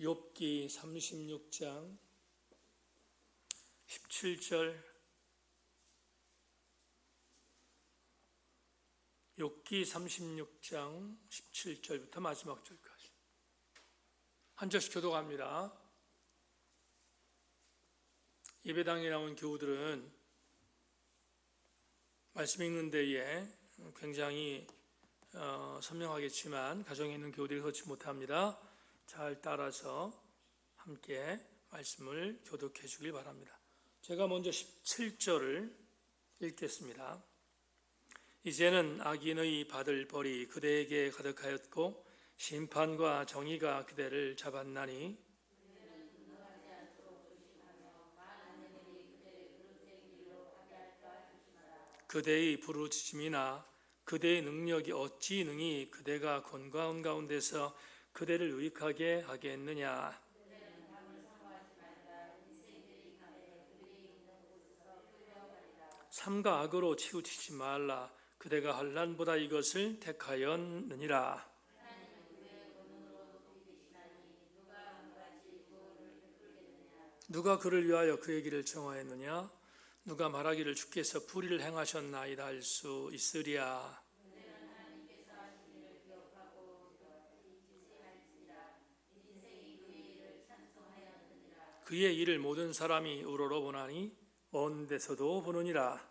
욥기 36장 17절, 욥기 36장 17절부터 마지막 절까지 한 절씩 교독합니다. 예배당에 나온 교우들은 말씀 읽는 데에 굉장히 선명하겠지만 가정에 있는 교우들이 그렇지 못합니다. 잘 따라서 함께 말씀을 교독해 주길 바랍니다. 제가 먼저 17절을 읽겠습니다. 이제는 악인의 받을 벌이 그대에게 가득하였고 심판과 정의가 그대를 잡았나니 그대의 부르짖음이나 그대의 능력이 어찌 능히 그대가 권고한 가운데서 그대를 유익하게 하겠느냐. 삼가 악으로 치우치지 말라. 그대가 환난보다 이것을 택하였느니라. 누가 그를 위하여 그의 길을 정하였느냐. 누가 말하기를 주께서 불의를 행하셨나이다 할 수 있으랴. 그의 일을 모든 사람이 우러러보나니 먼 데서도 보느니라.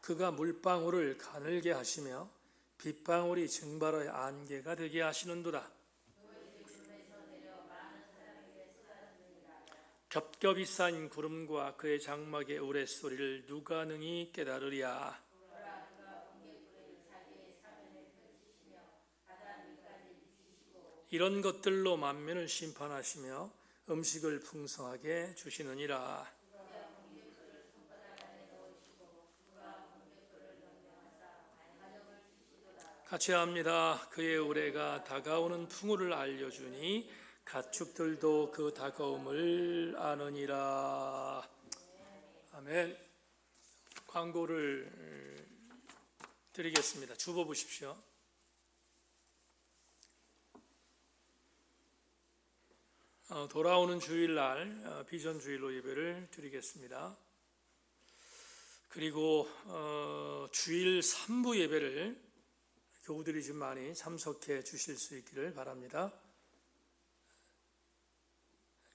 그가 물방울을 가늘게 하시며 빗방울이 증발의 안개가 되게 하시는도다. 겹겹이 쌓인 구름과 그의 장막의 우레소리를 누가 능히 깨달으랴. 이런 것들로 만민을 심판하시며 음식을 풍성하게 주시느니라. 같이 합니다. 그의 우레가 다가오는 풍우를 알려주니 가축들도 그 다가옴을 아느니라. 아멘. 광고를 드리겠습니다. 주보 보십시오. 돌아오는 주일날 비전 주일로 예배를 드리겠습니다. 그리고 주일 3부 예배를 교우들이 좀 많이 참석해 주실 수 있기를 바랍니다.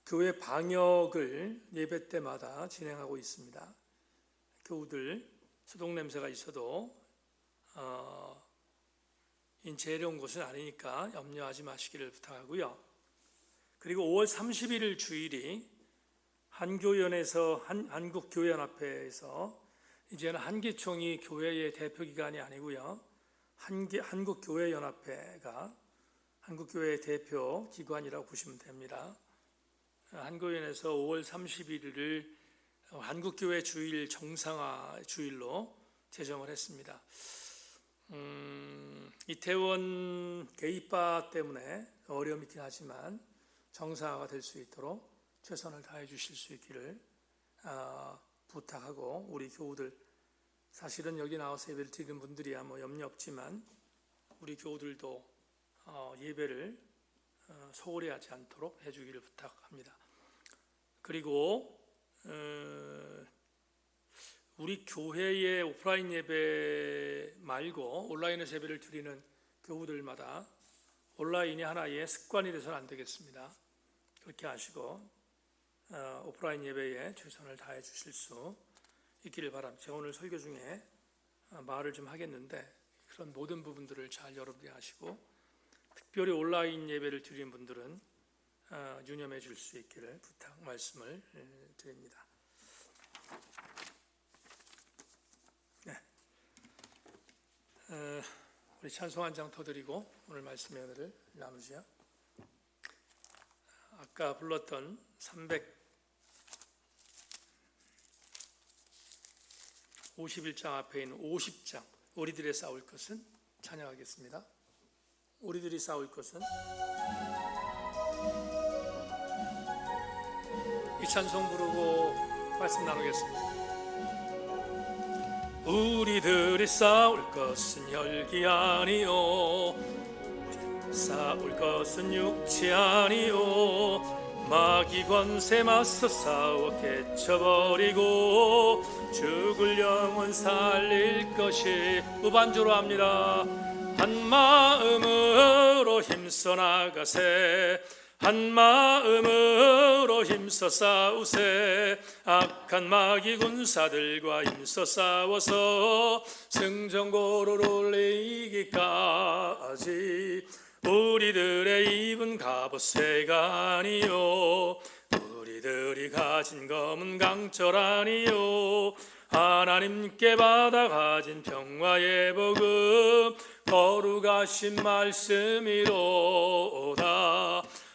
교회 방역을 예배 때마다 진행하고 있습니다. 교우들 소독 냄새가 있어도 인체에 온 것은 아니니까 염려하지 마시기를 부탁하고요. 그리고 5월 31일 주일이 한국교회연합회에서 이제는 한기총이 교회의 대표기관이 아니고요. 한국교회연합회가 한국교회의 대표기관이라고 보시면 됩니다. 한교연에서 5월 31일을 한국교회 주일 정상화 주일로 제정을 했습니다. 이태원 게이바 때문에 어려움이 있긴 하지만 정상화가 될 수 있도록 최선을 다해 주실 수 있기를 부탁하고, 우리 교우들 사실은 여기 나와서 예배를 드리는 분들이야 염려 없지만 우리 교우들도 예배를 소홀히 하지 않도록 해주기를 부탁합니다. 그리고 우리 교회의 오프라인 예배 말고 온라인에서 예배를 드리는 교우들마다 온라인이 하나의 습관이 돼서는 안 되겠습니다. 그렇게 하시고 오프라인 예배에 최선을 다해 주실 수 있기를 바랍니다. 제가 오늘 설교 중에 말을 좀 하겠는데 그런 모든 부분들을 잘 여러분이 하시고, 특별히 온라인 예배를 드리는 분들은 유념해 줄 수 있기를 말씀을 드립니다. 네. 우리 찬송 한 장 더 드리고 오늘 말씀의 은혜를 나누죠. 아까 불렀던 351장 앞에 있는 50장 우리들이 싸울 것은 찬양하겠습니다. 우리들이 싸울 것은 이 찬송 부르고 말씀 나누겠습니다. 우리들이 싸울 것은 혈기 아니요 싸울 것은 육체 아니요 마귀 권세 맞서 싸워 깨쳐버리고 죽을 영혼 살릴 것이 무반주로 합니다. 한 마음으로 힘써 나가세 한 마음으로 힘써 싸우세 악한 마귀 군사들과 힘써 싸워서 승전고를 올리기까지 우리들의 입은 갑옷새가 아니요 우리들이 가진 검은 강철 아니요 하나님께 받아 가진 평화의 복음 거룩하신 말씀이로다.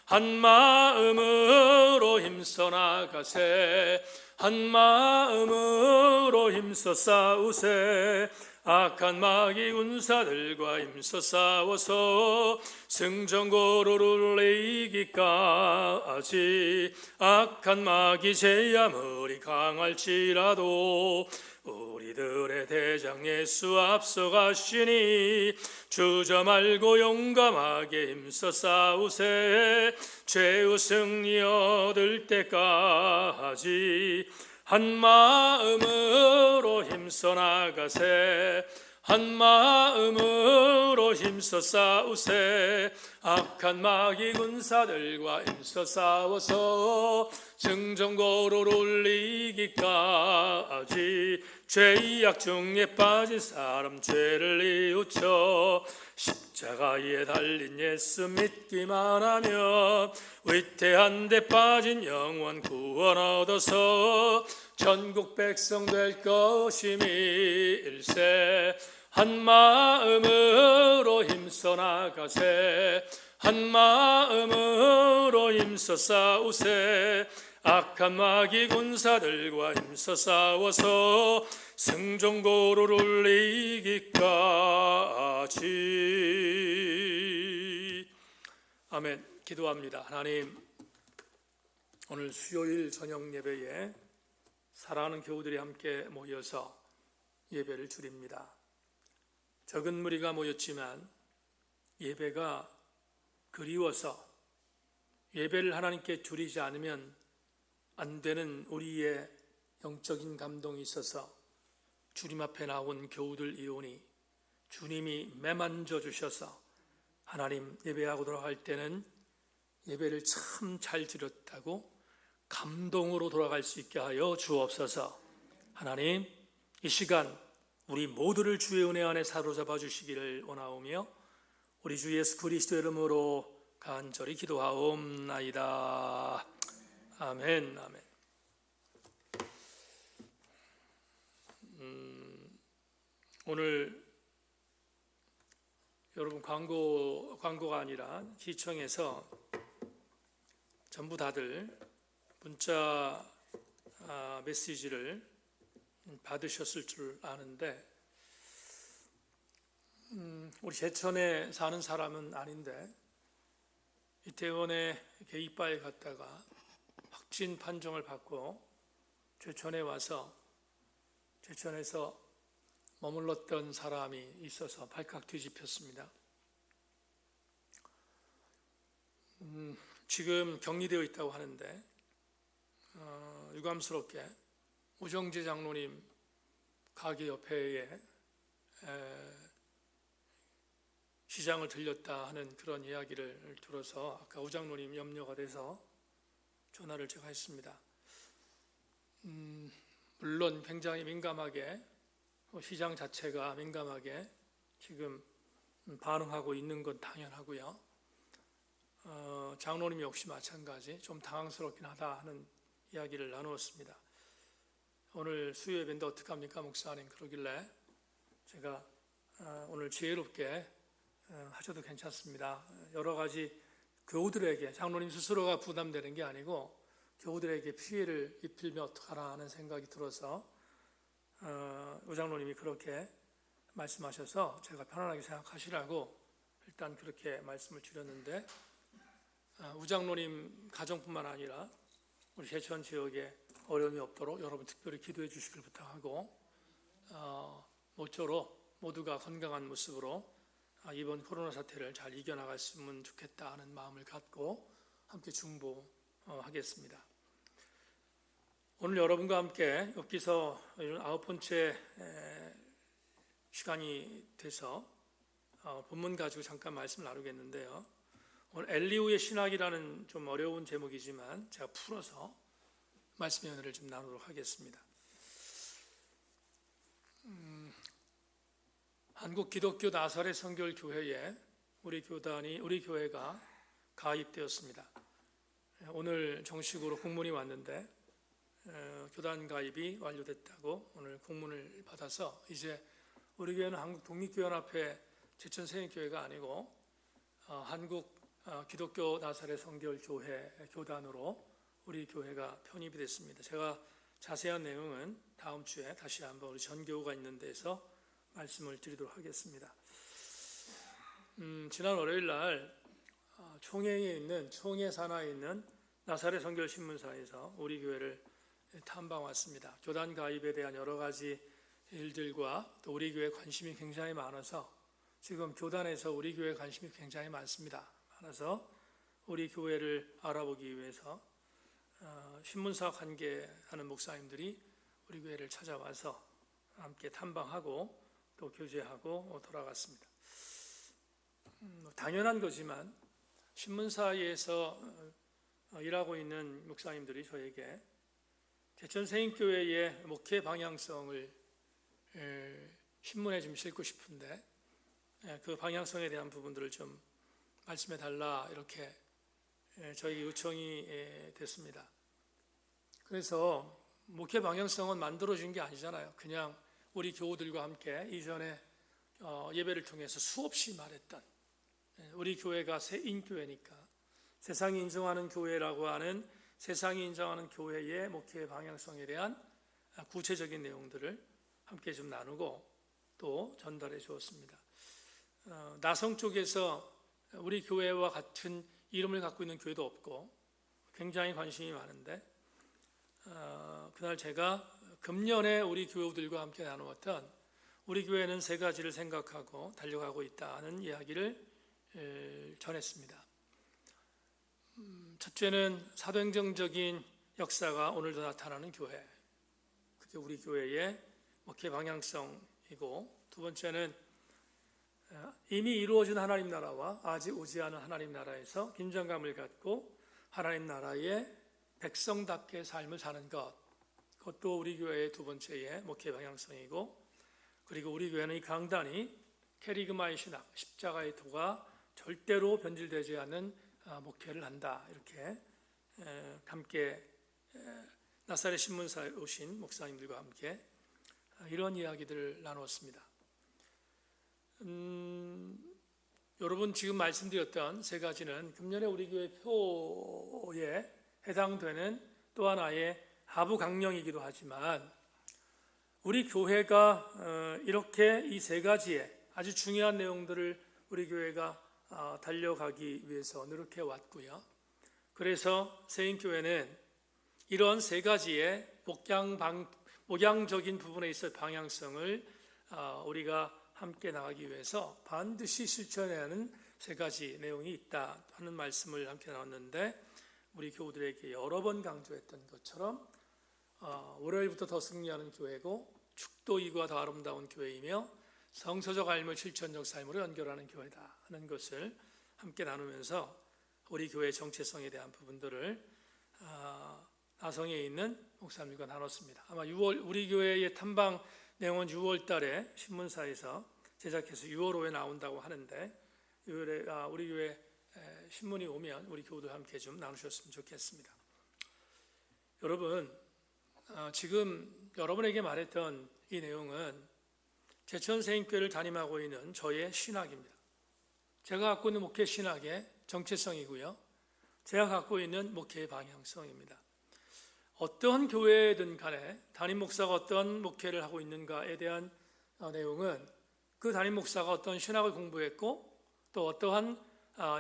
한 마음으로 힘써 나가세 한 마음으로 힘써 싸우세 악한 마귀 군사들과 힘써 싸워서 승전고를 올리기까지 악한 마귀 제 아무리 강할지라도 우리들의 대장 예수 앞서가시니 주저 말고 용감하게 힘써 싸우세 죄의 승리 얻을 때까지 한 마음으로 힘써 나가세 한 마음으로 힘써 싸우세 악한 마귀 군사들과 힘써 싸워서 승전고를 올리기까지 죄악 중에 빠진 사람 죄를 뉘우쳐 십자가에 달린 예수 믿기만 하면 위태한 데 빠진 영원 구원 얻어서 전국 백성 될 것임일세. 한 마음으로 힘써 나가세 한 마음으로 힘써 싸우세 악한 마귀 군사들과 힘써 싸워서 승전고를 올리기까지. 아멘. 기도합니다. 하나님, 오늘 수요일 저녁 예배에 사랑하는 교우들이 함께 모여서 예배를 드립니다. 적은 무리가 모였지만 예배가 그리워서 예배를 하나님께 드리지 않으면 안 되는 우리의 영적인 감동이 있어서 주님 앞에 나온 교우들이오니 주님이 매만져 주셔서 하나님 예배하고 돌아갈 때는 예배를 참 잘 드렸다고 감동으로 돌아갈 수 있게 하여 주옵소서. 하나님, 이 시간 우리 모두를 주의 은혜 안에 사로잡아 주시기를 원하오며 우리 주 예수 그리스도 이름으로 간절히 기도하옵나이다. 아멘. 아멘. 오늘 여러분 광고가 아니라 시청에서 전부 다들 문자 메시지를 받으셨을 줄 아는데 우리 제천에 사는 사람은 아닌데 이태원에 이빠에 갔다가 확진 판정을 받고 제천에 와서 제천에서 머물렀던 사람이 있어서 발칵 뒤집혔습니다. 지금 격리되어 있다고 하는데 유감스럽게 우정재 장로님 가게 옆에 시장을 들렸다 하는 그런 이야기를 들어서 아까 우 장로님 염려가 돼서 전화를 제가 했습니다. 물론 굉장히 민감하게 시장 자체가 민감하게 지금 반응하고 있는 건 당연하고요. 장로님 역시 마찬가지 좀 당황스럽긴 하다 하는 이야기를 나누었습니다. 오늘 수요 예배인데 어떡합니까 목사님 그러길래 제가 오늘 지혜롭게 하셔도 괜찮습니다. 여러 가지 교우들에게 장로님 스스로가 부담되는 게 아니고 교우들에게 피해를 입히면 어떡하나 하는 생각이 들어서 우장로님이 그렇게 말씀하셔서 제가 편안하게 생각하시라고 일단 그렇게 말씀을 드렸는데 우장로님 가정뿐만 아니라 우리 제천 지역에 어려움이 없도록 여러분 특별히 기도해 주시길 부탁하고 모쪼록 모두가 건강한 모습으로 이번 코로나 사태를 잘 이겨나갔으면 좋겠다 하는 마음을 갖고 함께 중보하겠습니다. 오늘 여러분과 함께 엽기서 9번째 시간이 돼서 본문 가지고 잠깐 말씀을 나누겠는데요. 오늘 엘리후의 신학이라는 좀 어려운 제목이지만 제가 풀어서 말씀의 은혜를 좀 나누도록 하겠습니다. 한국 기독교 나사렛 선교교회에 우리 교회가 가입되었습니다. 오늘 정식으로 공문이 왔는데 교단 가입이 완료됐다고 오늘 공문을 받아서 이제 우리 교회는 한국 독립교연합회 제천세인교회가 아니고 한국 기독교 나사렛 선교교회 교단으로 우리 교회가 편입이 됐습니다. 제가 자세한 내용은 다음 주에 다시 한번 우리 전교우가 있는 데서 말씀을 드리도록 하겠습니다. 지난 월요일 날 총회 산하에 있는 나사렛 선교신문사에서 우리 교회를 탐방 왔습니다. 교단 가입에 대한 여러 가지 일들과 또 우리 교회 관심이 굉장히 많아서 지금 교단에서 우리 교회 관심이 굉장히 많습니다. 많아서 우리 교회를 알아보기 위해서 신문사 관계하는 목사님들이 우리 교회를 찾아와서 함께 탐방하고 또 교제하고 돌아갔습니다. 당연한 거지만 신문사에서 일하고 있는 목사님들이 저에게 제천세인교회의 목회 방향성을 신문에 좀 싣고 싶은데 그 방향성에 대한 부분들을 좀 말씀해 달라 이렇게 저희 요청이 됐습니다. 그래서 목회 방향성은 만들어진 게 아니잖아요. 그냥 우리 교우들과 함께 이전에 예배를 통해서 수없이 말했던 우리 교회가 새 인교회니까 세상이 인정하는 교회라고 하는 세상이 인정하는 교회의 목회 방향성에 대한 구체적인 내용들을 함께 좀 나누고 또 전달해 주었습니다. 나성 쪽에서 우리 교회와 같은 이름을 갖고 있는 교회도 없고 굉장히 관심이 많은데 그날 제가 금년에 우리 교우들과 함께 나누었던 우리 교회는 세 가지를 생각하고 달려가고 있다는 이야기를 전했습니다. 첫째는 사도행정적인 역사가 오늘도 나타나는 교회, 그게 우리 교회의 목회 방향성이고, 두 번째는 이미 이루어진 하나님 나라와 아직 오지 않은 하나님 나라에서 긴장감을 갖고 하나님 나라의 백성답게 삶을 사는 것, 그것도 우리 교회의 두 번째의 목회 방향성이고, 그리고 우리 교회는 이 강단이 캐리그마의 신학, 십자가의 도가 절대로 변질되지 않는 목회를 한다. 이렇게 함께 나사렛 신문사에 오신 목사님들과 함께 이런 이야기들을 나누었습니다. 여러분 지금 말씀드렸던 세 가지는 금년에 우리 교회 표에 해당되는 또 하나의 하부 강령이기도 하지만 우리 교회가 이렇게 이 세 가지의 아주 중요한 내용들을 우리 교회가 달려가기 위해서 노력해 왔고요. 그래서 세인교회는 이런 세 가지의 목양적인 부분에 있어 방향성을 우리가 함께 나가기 위해서 반드시 실천해야 하는 세 가지 내용이 있다 하는 말씀을 함께 나눴는데, 우리 교우들에게 여러 번 강조했던 것처럼 월요일부터 더 승리하는 교회고 축도이고와 더 아름다운 교회이며 성서적 삶을 실천적 삶으로 연결하는 교회다 하는 것을 함께 나누면서 우리 교회의 정체성에 대한 부분들을 나성에 있는 목사님들과 나눴습니다. 아마 우리 교회의 탐방 내용은 6월 달에 신문사에서 제작해서 6월 5에 나온다고 하는데, 우리 교회 신문이 오면 우리 교우들 함께 좀 나누셨으면 좋겠습니다. 여러분, 지금 여러분에게 말했던 이 내용은 제천세인교회를 담임하고 있는 저의 신학입니다. 제가 갖고 있는 목회 신학의 정체성이고요, 제가 갖고 있는 목회의 방향성입니다. 어떠한 교회든 간에 담임 목사가 어떤 목회를 하고 있는가에 대한 내용은 그 담임 목사가 어떤 신학을 공부했고 또 어떠한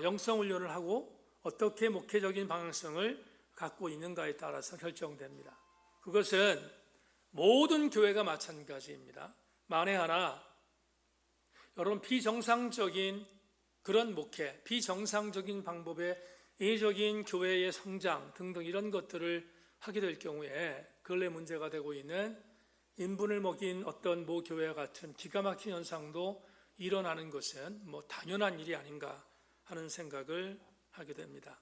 영성훈련을 하고 어떻게 목회적인 방향성을 갖고 있는가에 따라서 결정됩니다. 그것은 모든 교회가 마찬가지입니다. 만에 하나 여러분 비정상적인 그런 목회, 비정상적인 방법의 인위적인 교회의 성장 등등 이런 것들을 하게 될 경우에 근래 문제가 되고 있는 인분을 먹인 어떤 모 교회와 같은 기가 막힌 현상도 일어나는 것은 당연한 일이 아닌가 하는 생각을 하게 됩니다.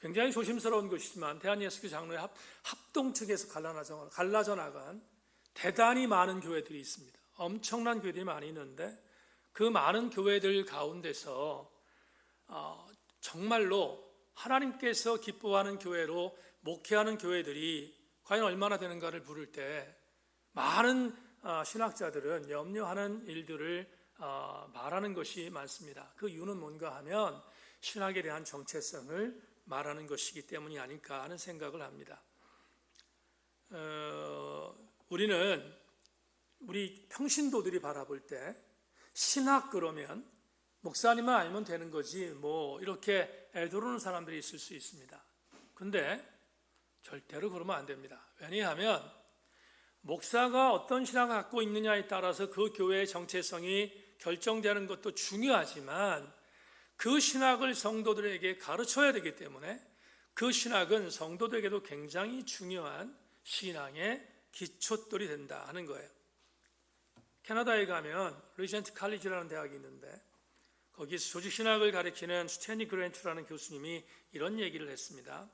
굉장히 조심스러운 것이지만 대한예수교 장로회 합동 측에서 갈라져 나간 대단히 많은 교회들이 있습니다. 엄청난 교회들이 많이 있는데 그 많은 교회들 가운데서 정말로 하나님께서 기뻐하는 교회로 목회하는 교회들이 과연 얼마나 되는가를 물을 때 많은 신학자들은 염려하는 일들을 말하는 것이 많습니다. 그 이유는 뭔가 하면 신학에 대한 정체성을 말하는 것이기 때문이 아닐까 하는 생각을 합니다. 우리 평신도들이 바라볼 때 신학 그러면 목사님만 알면 되는 거지 이렇게 애도르는 사람들이 있을 수 있습니다. 근데 절대로 그러면 안 됩니다. 왜냐하면 목사가 어떤 신앙을 갖고 있느냐에 따라서 그 교회의 정체성이 결정되는 것도 중요하지만 그 신학을 성도들에게 가르쳐야 되기 때문에 그 신학은 성도들에게도 굉장히 중요한 신앙의 기초돌이 된다 하는 거예요. 캐나다에 가면 리젠트 칼리지라는 대학이 있는데 거기서 조직신학을 가르치는 스탠리 그랜트라는 교수님이 이런 얘기를 했습니다.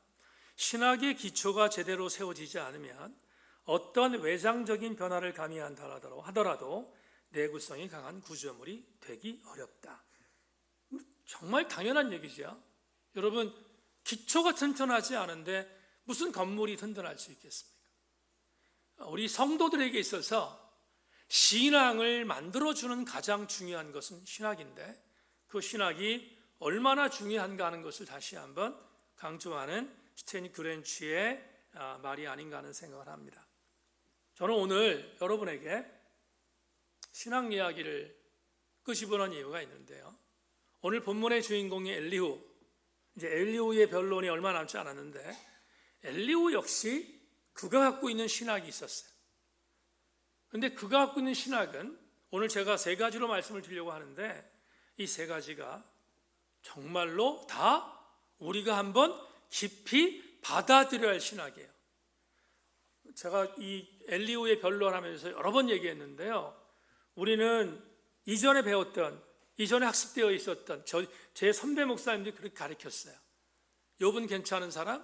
신학의 기초가 제대로 세워지지 않으면 어떤 외장적인 변화를 가미한다 하더라도 내구성이 강한 구조물이 되기 어렵다. 정말 당연한 얘기죠. 여러분, 기초가 튼튼하지 않은데 무슨 건물이 튼튼할 수 있겠습니까? 우리 성도들에게 있어서 신앙을 만들어주는 가장 중요한 것은 신학인데 그 신학이 얼마나 중요한가 하는 것을 다시 한번 강조하는 스탠리 그랜츠의 말이 아닌가 하는 생각을 합니다. 저는 오늘 여러분에게 신학 이야기를 끄집어낸 이유가 있는데요. 오늘 본문의 주인공이 엘리후, 이제 엘리후의 변론이 얼마 남지 않았는데 엘리후 역시 그가 갖고 있는 신학이 있었어요. 그런데 그가 갖고 있는 신학은 오늘 제가 세 가지로 말씀을 드리려고 하는데 이 세 가지가 정말로 다 우리가 한번 깊이 받아들여야 할 신학이에요. 제가 이 엘리후의 변론하면서 여러 번 얘기했는데요. 우리는 이전에 배웠던, 이전에 학습되어 있었던 제 선배 목사님들이 그렇게 가르쳤어요. 욥은 괜찮은 사람,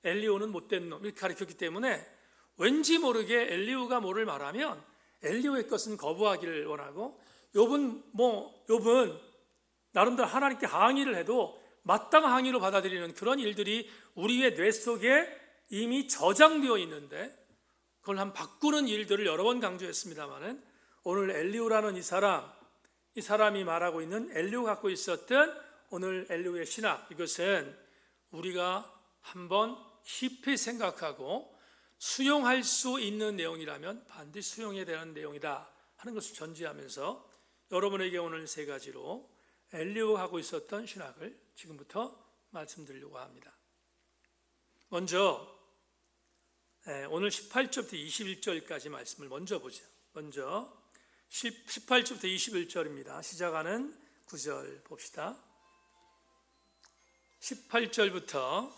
엘리후는 못된 놈 이렇게 가르쳤기 때문에 왠지 모르게 엘리후가 뭐를 말하면 엘리후의 것은 거부하기를 원하고 욥은 나름대로 하나님께 항의를 해도 마땅한 항의로 받아들이는 그런 일들이 우리의 뇌 속에 이미 저장되어 있는데 그걸 한번 바꾸는 일들을 여러 번 강조했습니다마는 오늘 엘리후라는 이 사람이 말하고 있는 엘리후가 갖고 있었던 오늘 엘리후의 신학, 이것은 우리가 한번 깊이 생각하고 수용할 수 있는 내용이라면 반드시 수용해야 되는 내용이다 하는 것을 전제하면서 여러분에게 오늘 세 가지로 엘리후가 하고 있었던 신학을 지금부터 말씀드리려고 합니다. 먼저 오늘 18절부터 21절까지 말씀을 먼저 보죠. 먼저 18절부터 21절입니다. 시작하는 9절 봅시다. 18절부터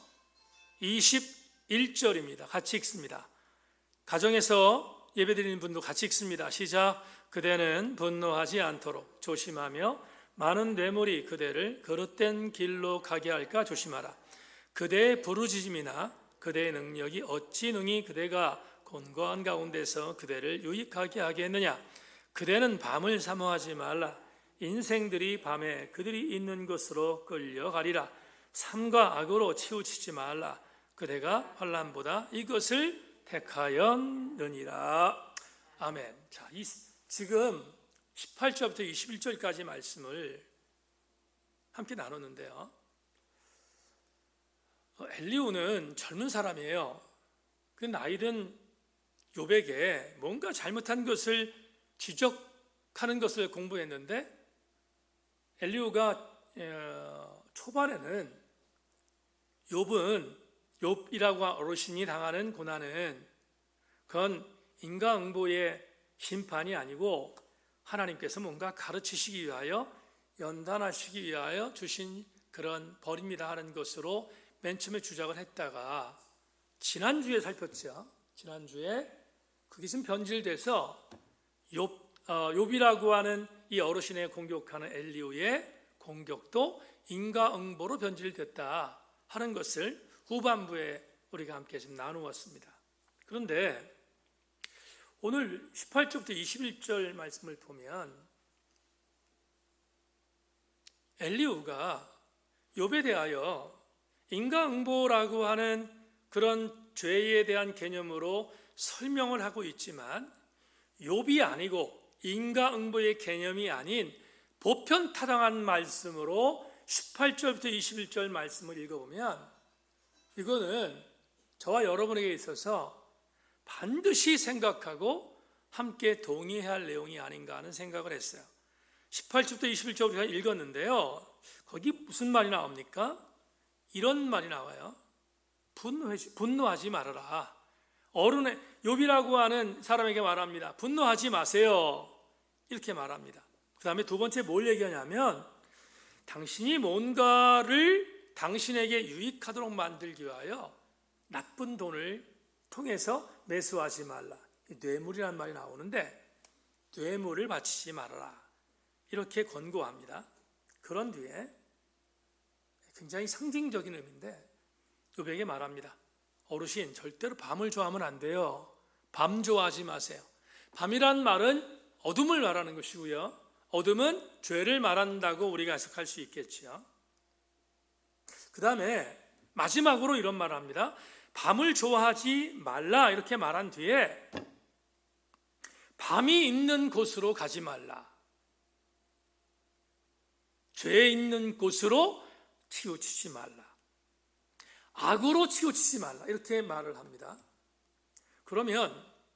21절입니다. 같이 읽습니다. 가정에서 예배드리는 분도 같이 읽습니다. 시작. 그대는 분노하지 않도록 조심하며 많은 뇌물이 그대를 거릇된 길로 가게 할까 조심하라. 그대의 부르짖음이나 그대의 능력이 어찌 능히 그대가 곤고한 가운데서 그대를 유익하게 하겠느냐. 그대는 밤을 사모하지 말라. 인생들이 밤에 그들이 있는 곳으로 끌려가리라. 삶과 악으로 치우치지 말라. 그대가 환난보다 이것을 택하였느니라. 아멘. 자, 지금 18절부터 21절까지 말씀을 함께 나눴는데요. 엘리후는 젊은 사람이에요. 그 나이든 욥에게 뭔가 잘못한 것을 지적하는 것을 공부했는데 엘리후가 초반에는 욥이라고 어르신이 당하는 고난은 그건 인과응보의 심판이 아니고 하나님께서 뭔가 가르치시기 위하여, 연단하시기 위하여 주신 그런 벌입니다 하는 것으로 맨 처음에 주장을 했다가 지난주에 살폈죠. 지난주에 그게 좀 변질돼서 욥이라고 하는 이 어르신의 공격하는 엘리후의 공격도 인과응보로 변질됐다 하는 것을 후반부에 우리가 함께 좀 나누었습니다. 그런데 오늘 18절부터 21절 말씀을 보면 엘리후가 욥에 대하여 인과응보라고 하는 그런 죄에 대한 개념으로 설명을 하고 있지만 욥이 아니고 인과응보의 개념이 아닌 보편타당한 말씀으로 18절부터 21절 말씀을 읽어보면 이거는 저와 여러분에게 있어서 반드시 생각하고 함께 동의해야 할 내용이 아닌가 하는 생각을 했어요. 18절부터 21절 우리가 읽었는데요. 거기 무슨 말이 나옵니까? 이런 말이 나와요. 분노하지 말아라. 어른의 욥이라고 하는 사람에게 말합니다. 분노하지 마세요. 이렇게 말합니다. 그 다음에 두 번째 뭘 얘기하냐면 당신이 뭔가를 당신에게 유익하도록 만들기 위하여 나쁜 돈을 통해서 매수하지 말라. 뇌물이라는 말이 나오는데 뇌물을 바치지 말아라. 이렇게 권고합니다. 그런 뒤에 굉장히 상징적인 의미인데 욥에게 말합니다. 어르신, 절대로 밤을 좋아하면 안 돼요. 밤 좋아하지 마세요. 밤이란 말은 어둠을 말하는 것이고요. 어둠은 죄를 말한다고 우리가 해석할 수 있겠죠. 그 다음에 마지막으로 이런 말을 합니다. 밤을 좋아하지 말라 이렇게 말한 뒤에 밤이 있는 곳으로 가지 말라. 죄 있는 곳으로 치우치지 말라. 악으로 치우치지 말라. 이렇게 말을 합니다. 그러면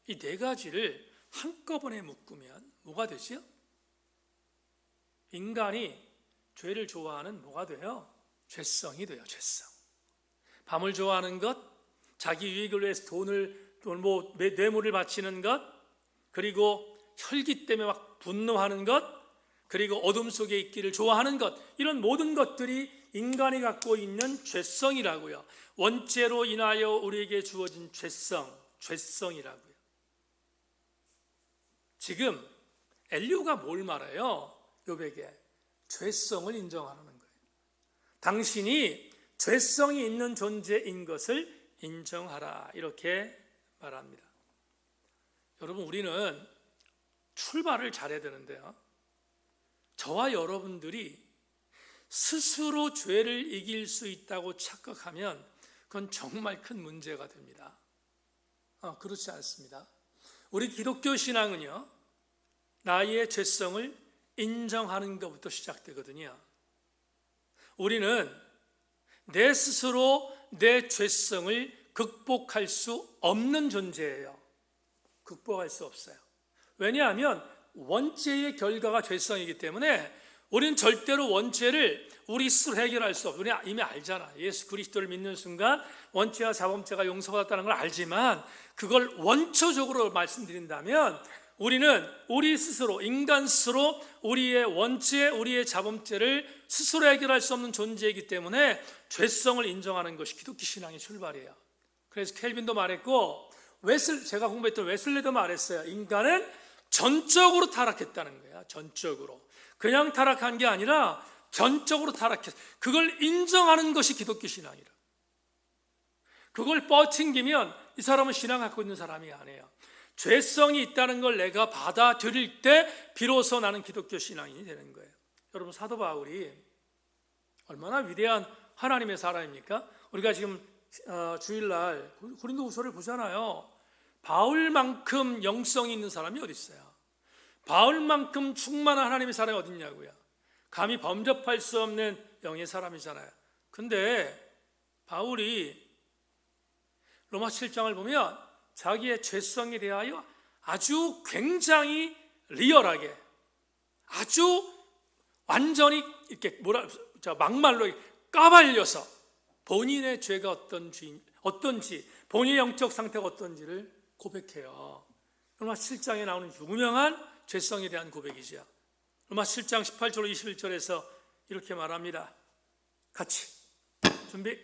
이 네 가지를 한꺼번에 묶으면 뭐가 되죠? 인간이 죄를 좋아하는 뭐가 돼요? 죄성이 돼요. 죄성. 밤을 좋아하는 것, 자기 유익을 위해서 뇌물을 바치는 것, 그리고 혈기 때문에 막 분노하는 것, 그리고 어둠 속에 있기를 좋아하는 것, 이런 모든 것들이 인간이 갖고 있는 죄성이라고요. 원죄로 인하여 우리에게 주어진 죄성이라고요. 지금 엘리후가 뭘 말해요? 욥에게 죄성을 인정하라는 거예요. 당신이 죄성이 있는 존재인 것을 인정하라 이렇게 말합니다. 여러분, 우리는 출발을 잘해야 되는데요. 저와 여러분들이 스스로 죄를 이길 수 있다고 착각하면 그건 정말 큰 문제가 됩니다. 그렇지 않습니다. 우리 기독교 신앙은요, 나의 죄성을 인정하는 것부터 시작되거든요. 우리는 내 스스로 내 죄성을 극복할 수 없는 존재예요. 극복할 수 없어요. 왜냐하면 원죄의 결과가 죄성이기 때문에 우리는 절대로 원죄를 우리 스스로 해결할 수 없어요. 우리는 이미 알잖아. 예수 그리스도를 믿는 순간 원죄와 자범죄가 용서받았다는 걸 알지만 그걸 원초적으로 말씀드린다면 우리는 우리 스스로, 인간 스스로 우리의 원죄, 우리의 자범죄를 스스로 해결할 수 없는 존재이기 때문에 죄성을 인정하는 것이 기독교 신앙의 출발이에요. 그래서 켈빈도 말했고 제가 공부했던 웨슬리도 말했어요. 인간은 전적으로 타락했다는 거야. 전적으로. 그냥 타락한 게 아니라 전적으로 타락했어. 그걸 인정하는 것이 기독교 신앙이라. 그걸 뻗팅기면 이 사람은 신앙 갖고 있는 사람이 아니에요. 죄성이 있다는 걸 내가 받아들일 때 비로소 나는 기독교 신앙인이 되는 거예요. 여러분, 사도 바울이 얼마나 위대한 하나님의 사람입니까? 우리가 지금 주일날 고린도후서를 보잖아요. 바울만큼 영성이 있는 사람이 어디 있어요? 바울만큼 충만한 하나님의 사람이 어디 있냐고요. 감히 범접할 수 없는 영의 사람이잖아요. 근데 바울이 로마 7장을 보면 자기의 죄성에 대하여 아주 굉장히 리얼하게, 아주 완전히 이렇게 막말로 까발려서 본인의 죄가 어떤지, 본인의 영적 상태가 어떤지를 고백해요. 로마 7장에 나오는 유명한 죄성에 대한 고백이죠. 로마 7장 18절 21절에서 이렇게 말합니다. 같이 준비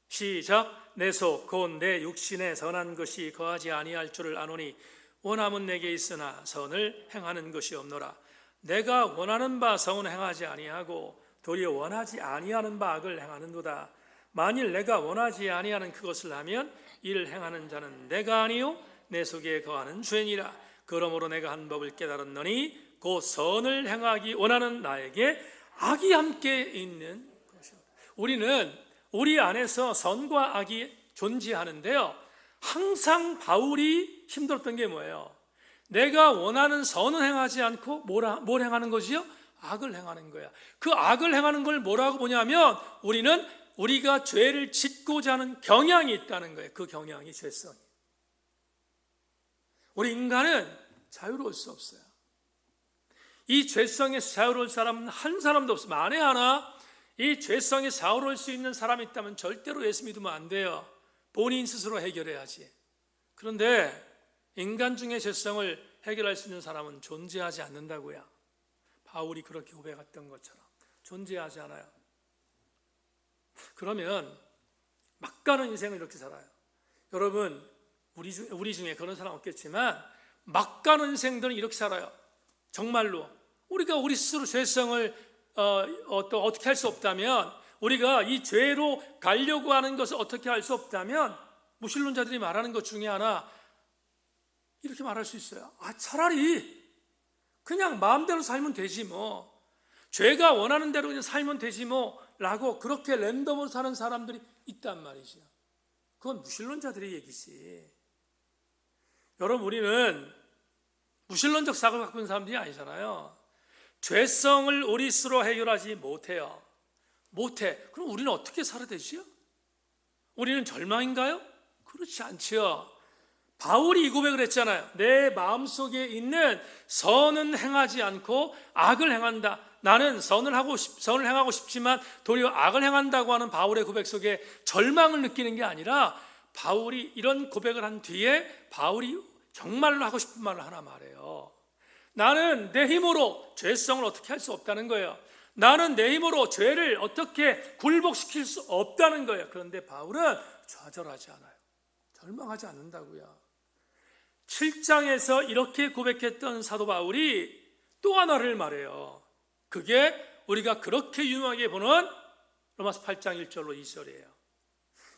시작. 내 속 곧 내 육신에 선한 것이 거하지 아니할 줄을 아노니 원함은 내게 있으나 선을 행하는 것이 없노라. 내가 원하는 바 선을 행하지 아니하고 도리어 원하지 아니하는 바 악을 행하는도다. 만일 내가 원하지 아니하는 그것을 하면 이를 행하는 자는 내가 아니요 내 속에 거하는 죄니라. 그러므로 내가 한 법을 깨달았노니 곧 선을 행하기 원하는 나에게 악이 함께 있는 것이다. 우리는 우리 안에서 선과 악이 존재하는데요, 항상 바울이 힘들었던 게 뭐예요? 내가 원하는 선은 행하지 않고 뭘 행하는 것이요? 악을 행하는 거야. 그 악을 행하는 걸 뭐라고 보냐면 우리가 죄를 짓고자 하는 경향이 있다는 거예요. 그 경향이 죄성이. 우리 인간은 자유로울 수 없어요. 이 죄성에서 자유로울 사람은 한 사람도 없어요. 만에 하나 이 죄성에 자유로울 수 있는 사람이 있다면 절대로 예수 믿으면 안 돼요. 본인 스스로 해결해야지. 그런데 인간 중에 죄성을 해결할 수 있는 사람은 존재하지 않는다고요. 바울이 그렇게 고백했던 것처럼 존재하지 않아요. 그러면 막 가는 인생을 이렇게 살아요. 여러분, 우리 중에 그런 사람 없겠지만 막 가는 인생들은 이렇게 살아요. 정말로 우리가 우리 스스로 죄성을 어떻게 할 수 없다면, 우리가 이 죄로 가려고 하는 것을 어떻게 할 수 없다면, 무신론자들이 말하는 것 중에 하나 이렇게 말할 수 있어요. 차라리 그냥 마음대로 살면 되지 뭐, 죄가 원하는 대로 그냥 살면 되지 뭐 라고 그렇게 랜덤으로 사는 사람들이 있단 말이죠. 그건 무신론자들의 얘기지. 여러분, 우리는 무신론적 사고를 갖고 있는 사람들이 아니잖아요. 죄성을 우리 스스로 해결하지 못해요. 그럼 우리는 어떻게 살아야 되지요? 우리는 절망인가요? 그렇지 않지요. 바울이 이 고백을 했잖아요. 내 마음속에 있는 선은 행하지 않고 악을 행한다. 나는 선을 행하고 싶지만 도리어 악을 행한다고 하는 바울의 고백 속에 절망을 느끼는 게 아니라, 바울이 이런 고백을 한 뒤에 바울이 정말로 하고 싶은 말을 하나 말해요. 나는 내 힘으로 죄성을 어떻게 할 수 없다는 거예요. 나는 내 힘으로 죄를 어떻게 굴복시킬 수 없다는 거예요. 그런데 바울은 좌절하지 않아요. 절망하지 않는다고요. 7장에서 이렇게 고백했던 사도 바울이 또 하나를 말해요. 그게 우리가 그렇게 유명하게 보는 로마서 8장 1절로 2절이에요.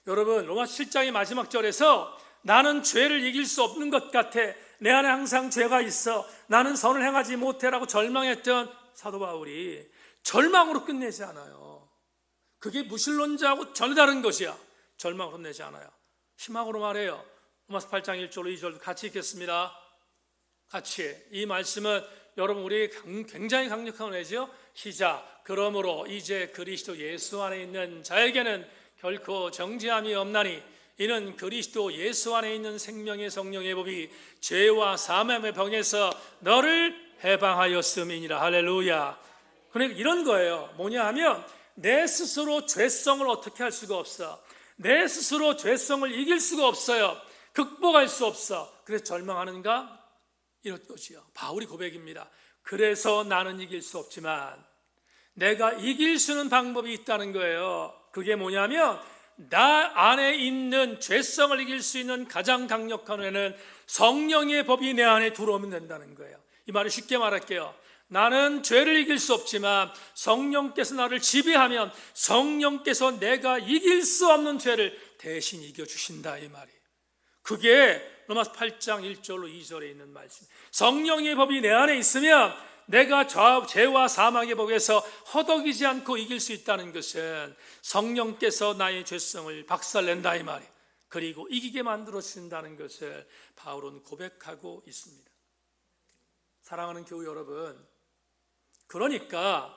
여러분, 로마서 7장의 마지막 절에서 나는 죄를 이길 수 없는 것 같아, 내 안에 항상 죄가 있어, 나는 선을 행하지 못해라고 절망했던 사도 바울이 절망으로 끝내지 않아요. 그게 무신론자하고 전혀 다른 것이야. 절망으로 끝내지 않아요. 희망으로 말해요. 로마서 8장 1절로 2절 같이 읽겠습니다. 같이. 이 말씀은 여러분, 우리 굉장히 강력한 은혜죠. 시작. 그러므로 이제 그리스도 예수 안에 있는 자에게는 결코 정죄함이 없나니 이는 그리스도 예수 안에 있는 생명의 성령의 법이 죄와 사망의 병에서 너를 해방하였음이니라. 할렐루야. 그러니까 이런 거예요. 뭐냐 하면 내 스스로 죄성을 어떻게 할 수가 없어. 내 스스로 죄성을 이길 수가 없어요. 극복할 수 없어. 그래서 절망하는가? 이런 것이요. 바울이 고백입니다. 그래서 나는 이길 수 없지만 내가 이길 수 있는 방법이 있다는 거예요. 그게 뭐냐면 나 안에 있는 죄성을 이길 수 있는 가장 강력한 은혜는 성령의 법이 내 안에 들어오면 된다는 거예요. 이 말을 쉽게 말할게요. 나는 죄를 이길 수 없지만 성령께서 나를 지배하면 성령께서 내가 이길 수 없는 죄를 대신 이겨주신다, 이 말이에요. 그게 로마서 8장 1절로 2절에 있는 말씀. 성령의 법이 내 안에 있으면 내가 죄와 사망의 법에서 허덕이지 않고 이길 수 있다는 것은 성령께서 나의 죄성을 박살낸다, 이 말이에요. 그리고 이기게 만들어 주신다는 것을 바울은 고백하고 있습니다. 사랑하는 교우 여러분, 그러니까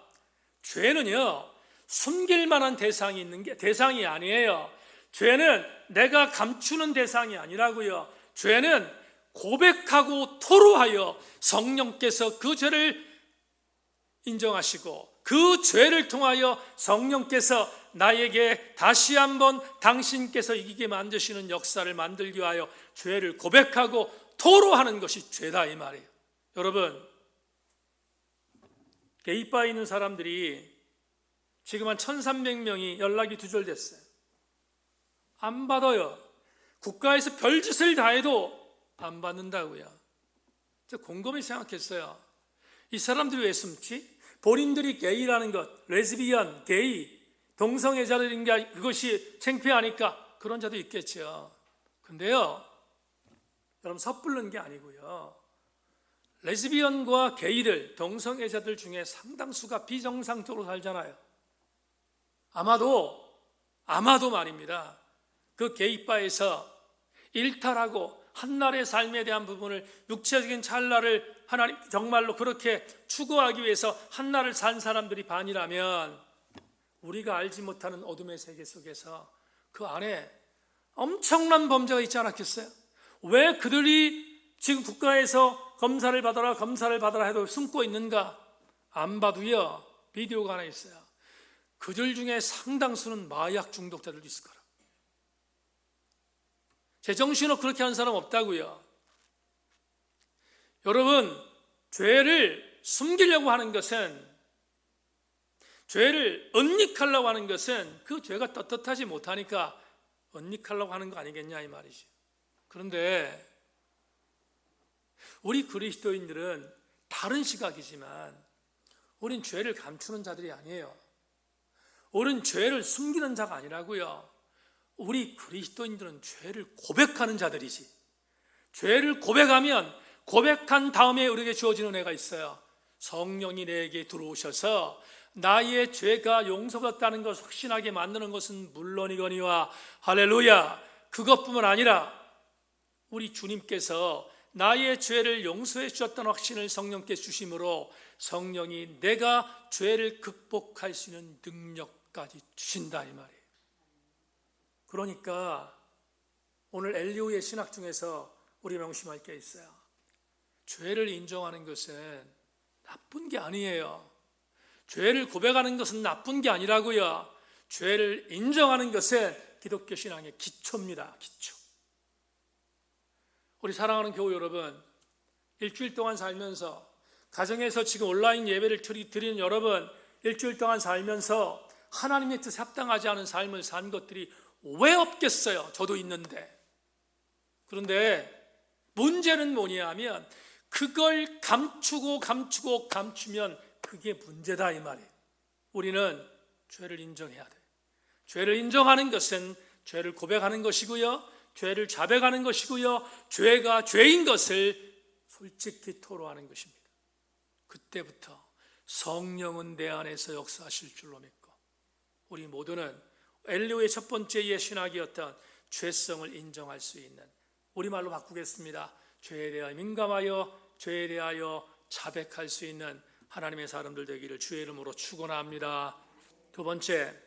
죄는요, 숨길 만한 대상이 아니에요. 죄는 내가 감추는 대상이 아니라고요. 죄는 고백하고 토로하여 성령께서 그 죄를 인정하시고 그 죄를 통하여 성령께서 나에게 다시 한번 당신께서 이기게 만드시는 역사를 만들기 위하여 죄를 고백하고 토로하는 것이 죄다 이 말이에요. 여러분, 게이바에 있는 사람들이 지금 한 1300명이 연락이 두절됐어요. 안 받아요. 국가에서 별짓을 다 해도 안 받는다고요. 제가 곰곰이 생각했어요. 이 사람들이 왜 숨지? 본인들이 게이라는 것, 레즈비언, 게이, 동성애자들인 게 그것이 창피하니까 그런 자도 있겠죠. 근데요, 여러분 섣부른 게 아니고요. 레즈비언과 게이들, 동성애자들 중에 상당수가 비정상적으로 살잖아요. 아마도 말입니다. 그 게이바에서 일탈하고 한날의 삶에 대한 부분을, 육체적인 찰나를 하나님 정말로 그렇게 추구하기 위해서 한날을 산 사람들이 반이라면, 우리가 알지 못하는 어둠의 세계 속에서 그 안에 엄청난 범죄가 있지 않았겠어요? 왜 그들이 지금 국가에서 검사를 받아라 해도 숨고 있는가? 안 봐도요, 비디오가 하나 있어요. 그들 중에 상당수는 마약 중독자들도 있을 거라. 제정신으로 그렇게 하는 사람 없다고요. 여러분, 죄를 숨기려고 하는 것은, 죄를 은닉하려고 하는 것은 그 죄가 떳떳하지 못하니까 은닉하려고 하는 거 아니겠냐 이 말이죠. 그런데 우리 그리스도인들은 다른 시각이지만 우린 죄를 감추는 자들이 아니에요. 우린 죄를 숨기는 자가 아니라고요. 우리 그리스도인들은 죄를 고백하는 자들이지. 죄를 고백하면 고백한 다음에 우리에게 주어지는 은혜가 있어요. 성령이 내게 들어오셔서 나의 죄가 용서받았다는 것을 확신하게 만드는 것은 물론이거니와, 할렐루야, 그것뿐만 아니라 우리 주님께서 나의 죄를 용서해 주셨다는 확신을 성령께 주심으로 성령이 내가 죄를 극복할 수 있는 능력까지 주신다 이 말이에요. 그러니까 오늘 엘리후의 신학 중에서 우리 명심할 게 있어요. 죄를 인정하는 것은 나쁜 게 아니에요. 죄를 고백하는 것은 나쁜 게 아니라고요. 죄를 인정하는 것은 기독교 신앙의 기초입니다. 기초. 우리 사랑하는 교우 여러분, 일주일 동안 살면서, 가정에서 지금 온라인 예배를 드리는 여러분, 일주일 동안 살면서 하나님의 뜻에 합당하지 않은 삶을 산 것들이 왜 없겠어요? 저도 있는데. 그런데 문제는 뭐냐 하면 그걸 감추면 그게 문제다 이 말이에요. 우리는 죄를 인정해야 돼요. 죄를 인정하는 것은 죄를 고백하는 것이고요, 죄를 자백하는 것이고요, 죄가 죄인 것을 솔직히 토로하는 것입니다. 그때부터 성령은 내 안에서 역사하실 줄로 믿고, 우리 모두는 엘리후의 첫 번째 신학이었던 죄성을 인정할 수 있는, 우리말로 바꾸겠습니다. 죄에 대하여 민감하여 죄에 대하여 자백할 수 있는 하나님의 사람들 되기를 주의 이름으로 축원합니다. 두 번째,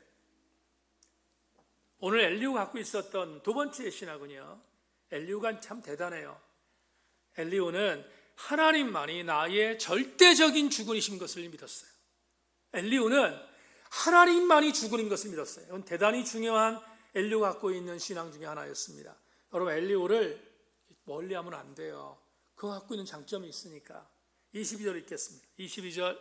오늘 엘리후가 갖고 있었던 두 번째 신학은요, 엘리후가 참 대단해요. 엘리후는 하나님만이 나의 절대적인 주군이신 것을 믿었어요. 엘리후는 하나님만이 주군인 것을 믿었어요. 이건 대단히 중요한 엘리후가 갖고 있는 신앙 중에 하나였습니다. 여러분, 엘리후를 멀리하면 안 돼요. 그가 갖고 있는 장점이 있으니까. 22절 읽겠습니다. 22절,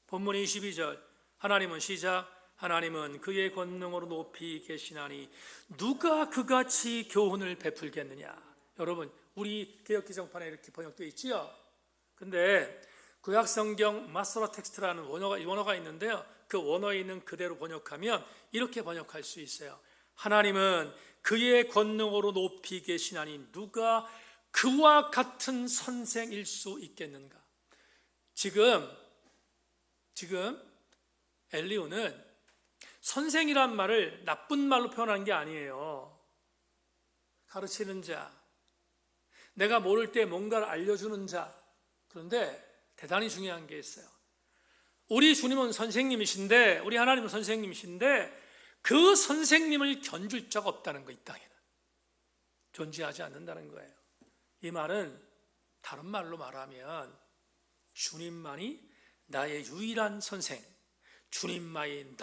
본문 22절. 하나님은 시작, 하나님은 그의 권능으로 높이 계시나니 누가 그같이 교훈을 베풀겠느냐. 여러분, 우리 개역개정판에 이렇게 번역되어 있지요. 근데 구약성경 마스터 텍스트라는 원어가 있는데요, 그 원어에 있는 그대로 번역하면 이렇게 번역할 수 있어요. 하나님은 그의 권능으로 높이 계시나니 누가 그와 같은 선생일 수 있겠는가. 지금 엘리후는 선생이란 말을 나쁜 말로 표현한 게 아니에요. 가르치는 자, 내가 모를 때 뭔가를 알려주는 자. 그런데 대단히 중요한 게 있어요. 우리 주님은 선생님이신데, 우리 하나님은 선생님이신데 그 선생님을 견줄 자가 없다는 거, 이 땅에는 존재하지 않는다는 거예요. 이 말은 다른 말로 말하면 주님만이 나의 유일한 선생, 주님만이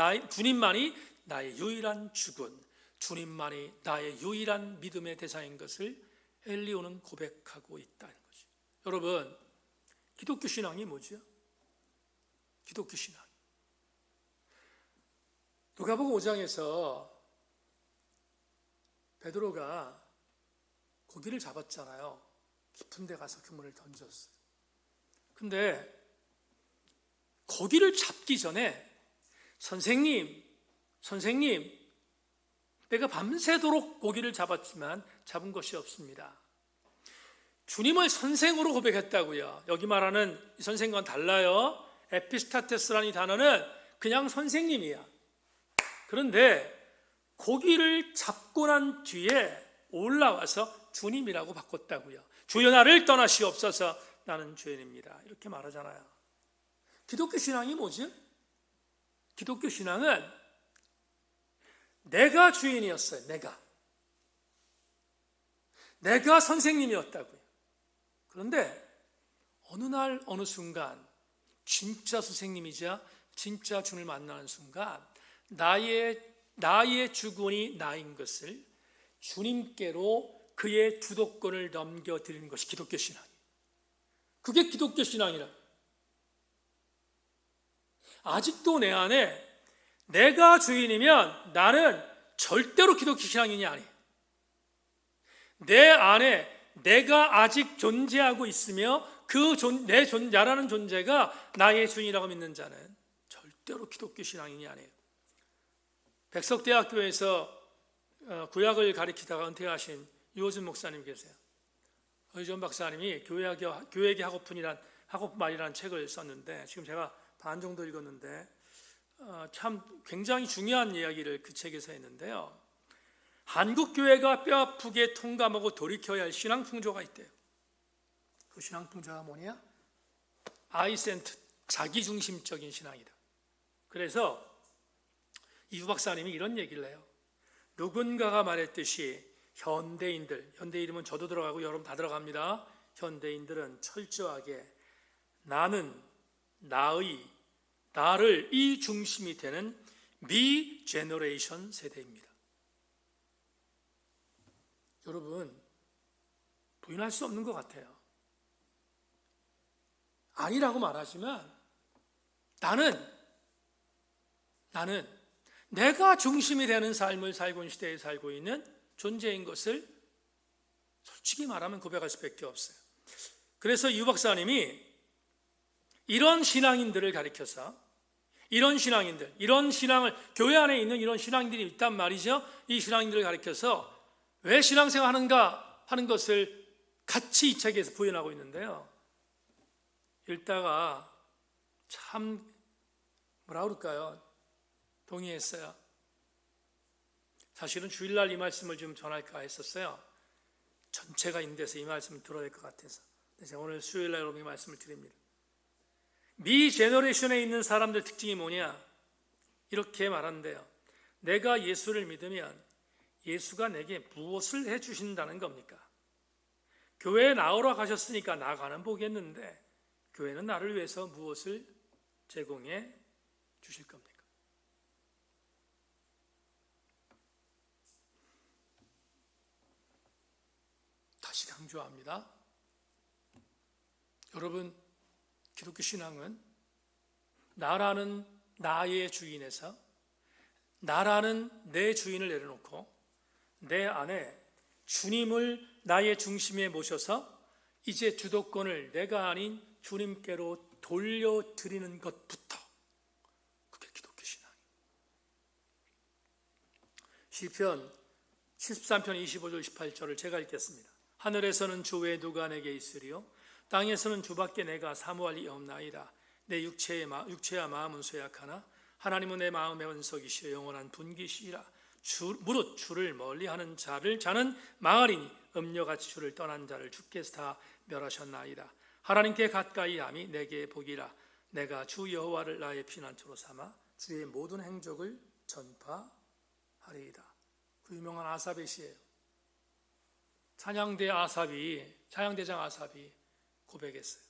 나의 유일한 주군, 주님만이 나의 유일한 믿음의 대상인 것을 엘리오는 고백하고 있다는 거죠. 여러분, 기독교 신앙이 뭐죠? 기독교 신앙. 누가복음 5장에서 베드로가 고기를 잡았잖아요. 깊은 데 가서 그물을 던졌어요. 근데 고기를 잡기 전에 선생님, 내가 밤새도록 고기를 잡았지만 잡은 것이 없습니다. 주님을 선생으로 고백했다고요. 여기 말하는 이 선생과는 달라요. 에피스타테스라는 이 단어는 그냥 선생님이야. 그런데 고기를 잡고 난 뒤에 올라와서 주님이라고 바꿨다고요. 주여 나를 떠나시옵소서, 나는 죄인입니다. 이렇게 말하잖아요. 기독교 신앙이 뭐지? 기독교 신앙은 내가 주인이었어요. 내가 선생님이었다고요. 그런데 어느 날 어느 순간 진짜 선생님이자 진짜 주님을 만나는 순간 나의 주권이 나인 것을 주님께로 그의 주도권을 넘겨드리는 것이 기독교 신앙이에요. 그게 기독교 신앙이라. 아직도 내 안에 내가 주인이면 나는 절대로 기독교 신앙인이 아니에요. 내 안에 내가 아직 존재하고 있으며 나라는 존재가 나의 주인이라고 믿는 자는 절대로 기독교 신앙인이 아니에요. 백석대학교에서 구약을 가르치다가 은퇴하신 유호준 목사님 계세요. 유호준 박사님이 교회계 학업말이라는 책을 썼는데 지금 제가 반 정도 읽었는데 참 굉장히 중요한 이야기를 그 책에서 했는데요. 한국 교회가 뼈아프게 통감하고 돌이켜야 할 신앙 풍조가 있대요. 그 신앙 풍조가 뭐냐? 아이센트, 자기중심적인 신앙이다. 그래서 이 유 박사님이 이런 얘기를 해요. 누군가가 말했듯이 현대인이면 저도 들어가고 여러분 다 들어갑니다. 현대인들은 철저하게 나를 이 중심이 되는 미 제너레이션 세대입니다. 여러분, 부인할 수 없는 것 같아요. 아니라고 말하지만 나는 내가 중심이 되는 삶을 살고 있는 시대에 살고 있는 존재인 것을 솔직히 말하면 고백할 수밖에 없어요. 그래서 유 박사님이 이런 신앙인들을 가리켜서 이런 신앙을 교회 안에 있는 이런 신앙인들이 있단 말이죠. 이 신앙인들을 가리켜서 왜 신앙생활 하는가 하는 것을 같이 이 책에서 부연하고 있는데요. 읽다가 참 뭐라 그럴까요? 동의했어요. 사실은 주일날 이 말씀을 좀 전할까 했었어요. 전체가 있는 데서 이 말씀을 들어야 될 것 같아서. 제가 오늘 수요일날 여러분이 말씀을 드립니다. 미 제너레이션에 있는 사람들 특징이 뭐냐? 이렇게 말한대요. 내가 예수를 믿으면 예수가 내게 무엇을 해주신다는 겁니까? 교회에 나오러 가셨으니까 나가는 보겠는데 교회는 나를 위해서 무엇을 제공해 주실 겁니까? 다시 강조합니다. 여러분, 기독교 신앙은 나라는 나의 주인에서 나라는 내 주인을 내려놓고 내 안에 주님을 나의 중심에 모셔서 이제 주도권을 내가 아닌 주님께로 돌려드리는 것부터, 그게 기독교 신앙이에요. 시편 73편 25절 28절을 제가 읽겠습니다. 하늘에서는 주 외에 누가 내게 있으리요? 땅에서는 주밖에 내가 사모할 리 없나이다. 내 육체와 마음은 쇠약하나 하나님은 내 마음의 원석이시여 영원한 분기시라. 무릇 주를 멀리하는 자는 망하리니 음녀같이 주를 떠난 자를 주께서 다 멸하셨나이다. 하나님께 가까이함이 내게 복이라. 내가 주 여호와를 나의 피난처로 삼아 주의 모든 행적을 전파하리이다. 그 유명한 아삽의 시예요. 찬양대장 아삽이 고백했어요.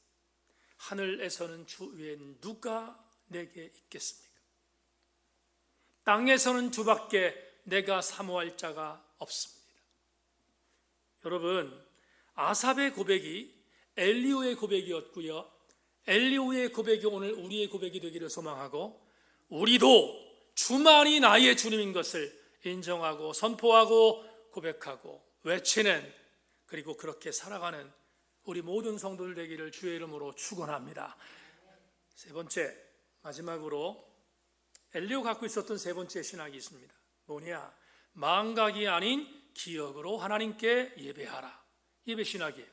하늘에서는 주 외엔 누가 내게 있겠습니까? 땅에서는 주밖에 내가 사모할 자가 없습니다. 여러분, 아삽의 고백이 엘리후의 고백이었고요, 엘리후의 고백이 오늘 우리의 고백이 되기를 소망하고, 우리도 주만이 나의 주님인 것을 인정하고 선포하고 고백하고 외치는, 그리고 그렇게 살아가는 우리 모든 성도들 되기를 주의 이름으로 축원합니다. 세 번째, 마지막으로 엘리후가 갖고 있었던 세 번째 신학이 있습니다. 뭐냐? 망각이 아닌 기억으로 하나님께 예배하라. 예배 신학이에요.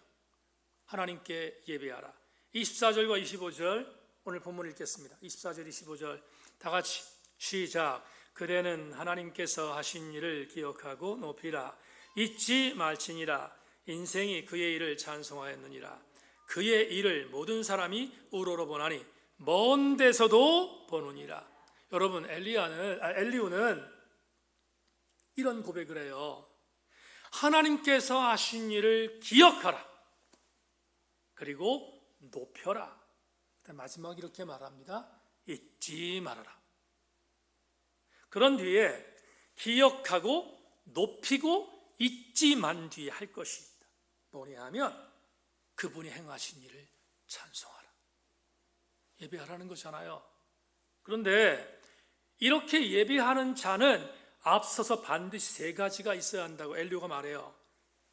하나님께 예배하라. 24절과 25절 오늘 본문 읽겠습니다. 24절 25절 다 같이 시작. 그대는 하나님께서 하신 일을 기억하고 높이라. 잊지 말지니라. 인생이 그의 일을 찬송하였느니라. 그의 일을 모든 사람이 우러러보나니 먼 데서도 보느니라. 여러분, 엘리후는 이런 고백을 해요. 하나님께서 하신 일을 기억하라. 그리고 높여라. 마지막 이렇게 말합니다. 잊지 말아라. 그런 뒤에 기억하고 높이고 잊지만 뒤에 할 것이 있다. 뭐냐 하면 그분이 행하신 일을 찬송하라. 예배하라는 거잖아요. 그런데 이렇게 예배하는 자는 앞서서 반드시 세 가지가 있어야 한다고 엘리후가 말해요.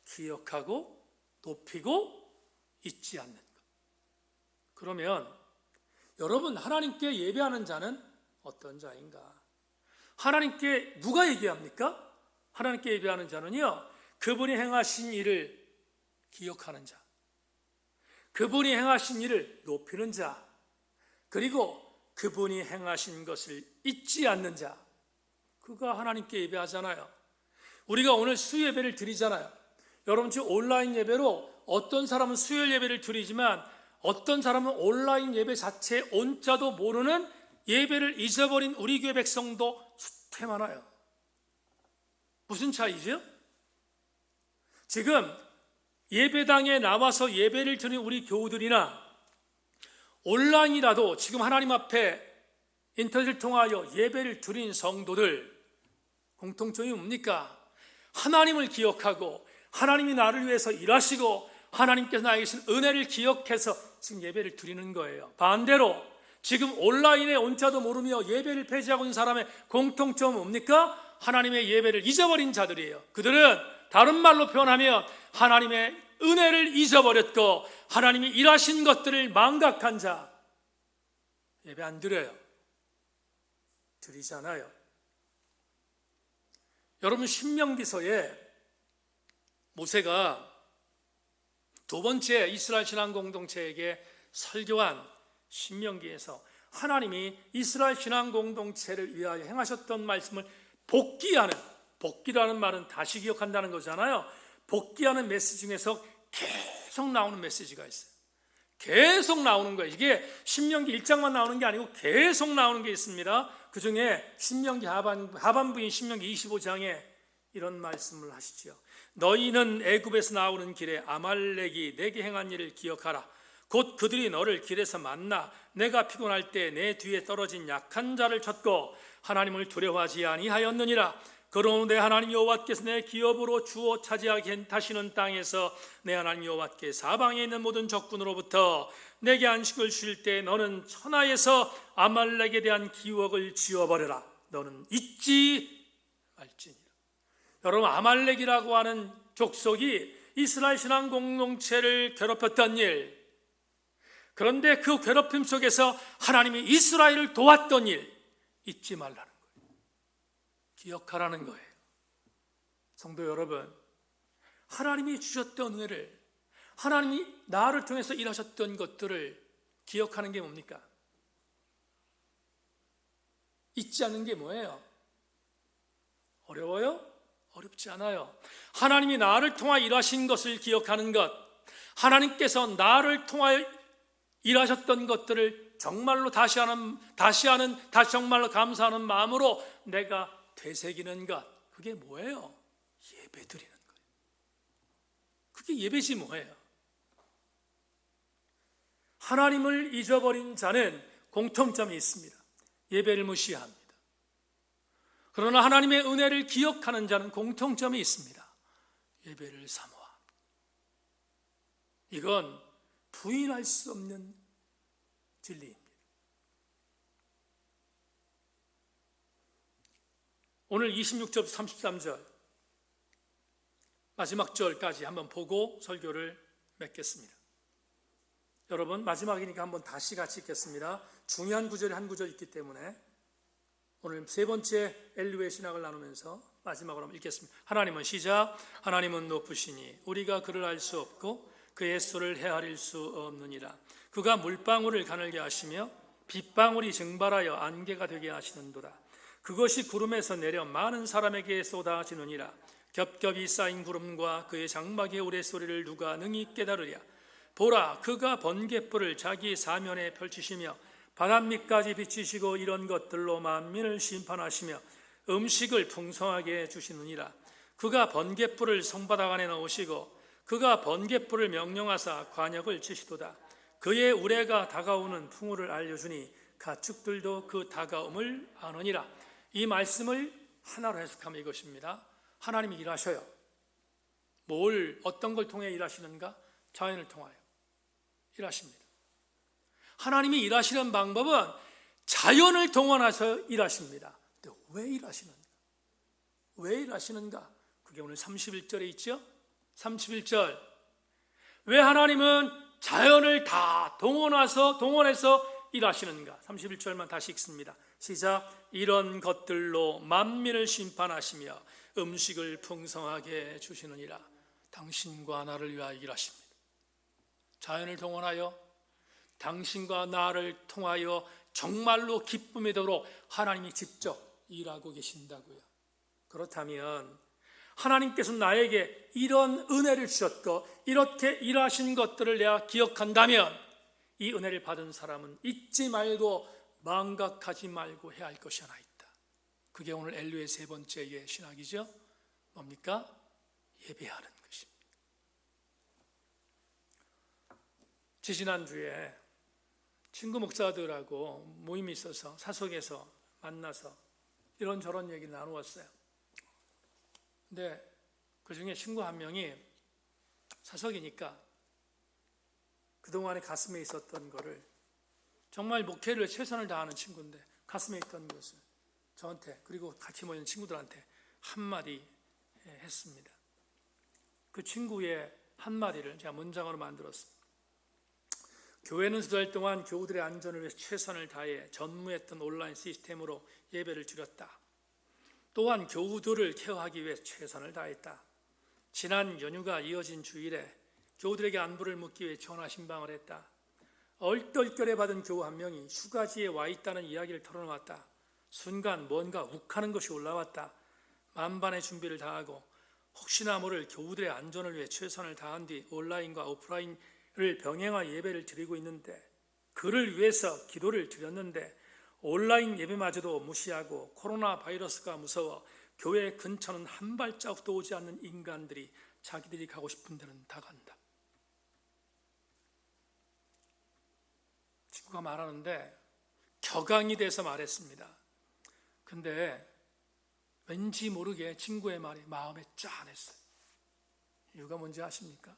기억하고 높이고 잊지 않는 것. 그러면 여러분, 하나님께 예배하는 자는 어떤 자인가? 하나님께 누가 얘기합니까? 하나님께 예배하는 자는요, 그분이 행하신 일을 기억하는 자, 그분이 행하신 일을 높이는 자, 그리고 그분이 행하신 것을 잊지 않는 자, 그가 하나님께 예배하잖아요. 우리가 오늘 수예배를 드리잖아요. 여러분, 지금 온라인 예배로 어떤 사람은 수요일 예배를 드리지만 어떤 사람은 온라인 예배 자체에 온자도 모르는 예배를 잊어버린 우리 교회 백성도 숱해 많아요. 무슨 차이죠? 지금 예배당에 나와서 예배를 드리는 우리 교우들이나 온라인이라도 지금 하나님 앞에 인터넷을 통하여 예배를 드린 성도들, 공통점이 뭡니까? 하나님을 기억하고 하나님이 나를 위해서 일하시고 하나님께서 나에게 주신 은혜를 기억해서 지금 예배를 드리는 거예요. 반대로 지금 온라인에 온자도 모르며 예배를 폐지하고 있는 사람의 공통점은 뭡니까? 하나님의 예배를 잊어버린 자들이에요. 그들은 다른 말로 표현하면 하나님의 은혜를 잊어버렸고 하나님이 일하신 것들을 망각한 자. 예배 안 드려요. 드리잖아요. 여러분, 신명기서에 모세가 두 번째 이스라엘 신앙 공동체에게 설교한 신명기에서 하나님이 이스라엘 신앙 공동체를 위하여 행하셨던 말씀을 복기하는, 복기라는 말은 다시 기억한다는 거잖아요. 복기하는 메시지 중에서 계속 나오는 메시지가 있어요. 계속 나오는 거예요. 이게 신명기 1장만 나오는 게 아니고 계속 나오는 게 있습니다. 그 중에 신명기 하반부인 신명기 25장에 이런 말씀을 하시지요. 너희는 애굽에서 나오는 길에 아말렉이 내게 행한 일을 기억하라. 곧 그들이 너를 길에서 만나 내가 피곤할 때 내 뒤에 떨어진 약한 자를 쳤고 하나님을 두려워하지 아니하였느니라. 그러므로 내 하나님 여호와께서 내 기업으로 주어 차지하게 하시는 땅에서 내 하나님 여호와께 사방에 있는 모든 적군으로부터 내게 안식을 주실 때 너는 천하에서 아말렉에 대한 기억을 지워버려라. 너는 잊지 말지니라. 여러분, 아말렉이라고 하는 족속이 이스라엘 신앙 공동체를 괴롭혔던 일, 그런데 그 괴롭힘 속에서 하나님이 이스라엘을 도왔던 일 잊지 말라는 거예요. 기억하라는 거예요. 성도 여러분, 하나님이 주셨던 은혜를, 하나님이 나를 통해서 일하셨던 것들을 기억하는 게 뭡니까? 잊지 않는 게 뭐예요? 어려워요? 어렵지 않아요. 하나님이 나를 통하여 일하신 것을 기억하는 것, 하나님께서 나를 통하여 일하셨던 것들을 정말로 다시 정말로 감사하는 마음으로 내가 되새기는 것, 그게 뭐예요? 예배 드리는 거예요. 그게 예배지 뭐예요? 하나님을 잊어버린 자는 공통점이 있습니다. 예배를 무시합니다. 그러나 하나님의 은혜를 기억하는 자는 공통점이 있습니다. 예배를 사모함. 이건 부인할 수 없는 진리입니다. 오늘 26절 33절 마지막 절까지 한번 보고 설교를 맺겠습니다. 여러분, 마지막이니까 한번 다시 같이 읽겠습니다. 중요한 구절이 한 구절 있기 때문에 오늘 세 번째 엘리후의 신학을 나누면서 마지막으로 한번 읽겠습니다. 하나님은 시작. 하나님은 높으시니 우리가 그를 알 수 없고 그의 수를 헤아릴 수 없느니라. 그가 물방울을 가늘게 하시며 빗방울이 증발하여 안개가 되게 하시는도다. 그것이 구름에서 내려 많은 사람에게 쏟아지느니라. 겹겹이 쌓인 구름과 그의 장막의 우레소리를 누가 능히 깨달으랴. 보라, 그가 번갯불을 자기 사면에 펼치시며 바닷밑까지 비치시고 이런 것들로 만민을 심판하시며 음식을 풍성하게 주시느니라. 그가 번갯불을 성바닥 안에 넣으시고 그가 번갯불을 명령하사 관역을 치시도다. 그의 우레가 다가오는 풍우를 알려주니 가축들도 그 다가옴을 아느니라. 이 말씀을 하나로 해석하면 이것입니다. 하나님이 일하셔요. 어떤 걸 통해 일하시는가? 자연을 통하여 일하십니다. 하나님이 일하시는 방법은 자연을 동원해서 일하십니다. 근데 왜 일하시는가? 왜 일하시는가? 그게 오늘 31절에 있죠? 31절. 왜 하나님은 자연을 다 동원해서 일하시는가? 31절만 다시 읽습니다. 시작. 이런 것들로 만민을 심판하시며 음식을 풍성하게 주시느니라. 당신과 나를 위하여 일하십니다. 자연을 동원하여 당신과 나를 통하여 정말로 기쁨이 되도록 하나님이 직접 일하고 계신다고요. 그렇다면 하나님께서 나에게 이런 은혜를 주셨고 이렇게 일하신 것들을 내가 기억한다면 이 은혜를 받은 사람은 잊지 말고 망각하지 말고 해야 할 것이 하나 있다. 그게 오늘 엘리후의 세 번째의 신학이죠. 뭡니까? 예배하는 것입니다. 지지난주에 친구 목사들하고 모임이 있어서 사석에서 만나서 이런저런 얘기를 나누었어요. 근데 그 중에 친구 한 명이 사석이니까 그동안에 가슴에 있었던 거를, 정말 목회를 최선을 다하는 친구인데 가슴에 있던 것을 저한테 그리고 같이 모인 친구들한테 한마디 했습니다. 그 친구의 한마디를 제가 문장으로 만들었습니다. 교회는 수달 동안 교우들의 안전을 위해 최선을 다해 전무했던 온라인 시스템으로 예배를 드렸다. 또한 교우들을 케어하기 위해 최선을 다했다. 지난 연휴가 이어진 주일에 교우들에게 안부를 묻기 위해 전화 신방을 했다. 얼떨결에 받은 교우 한 명이 휴가지에 와 있다는 이야기를 털어놓았다. 순간 뭔가 욱하는 것이 올라왔다. 만반의 준비를 다하고 혹시나 모를 교우들의 안전을 위해 최선을 다한 뒤 온라인과 오프라인을 병행하 예배를 드리고 있는데, 그를 위해서 기도를 드렸는데 온라인 예배마저도 무시하고 코로나 바이러스가 무서워 교회 근처는 한 발자국도 오지 않는 인간들이 자기들이 가고 싶은 데는 다 간다. 친구가 말하는데 격앙이 돼서 말했습니다. 근데 왠지 모르게 친구의 말이 마음에 짠했어요. 이유가 뭔지 아십니까?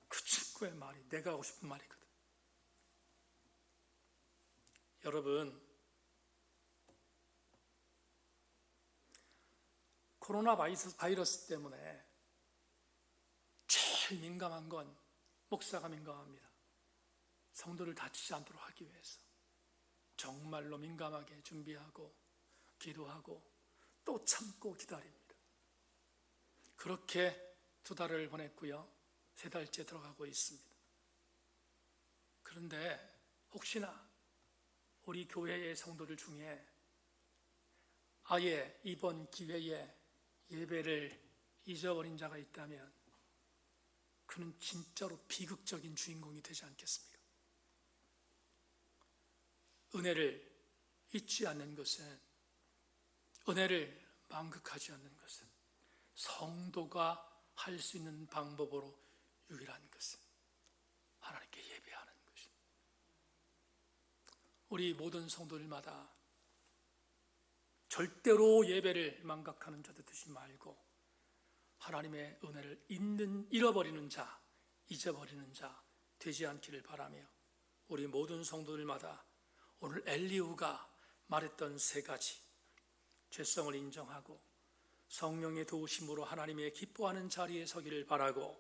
그 친구의 말이 내가 하고 싶은 말이거든. 여러분, 코로나 바이러스 때문에 제일 민감한 건 목사가 민감합니다. 성도를 다치지 않도록 하기 위해서 정말로 민감하게 준비하고 기도하고 또 참고 기다립니다. 그렇게 2달을 보냈고요. 3달째 들어가고 있습니다. 그런데 혹시나 우리 교회의 성도들 중에 아예 이번 기회에 예배를 잊어버린 자가 있다면 그는 진짜로 비극적인 주인공이 되지 않겠습니까? 은혜를 잊지 않는 것은, 은혜를 망극하지 않는 것은, 성도가 할 수 있는 방법으로 유일한 것은 하나님께 예배하는 것입니다. 우리 모든 성도들마다 절대로 예배를 망각하는 자 되지 말고 하나님의 은혜를 잃어버리는 자, 잊어버리는 자 되지 않기를 바라며 우리 모든 성도들마다 오늘 엘리후가 말했던 세 가지 죄성을 인정하고 성령의 도우심으로 하나님의 기뻐하는 자리에 서기를 바라고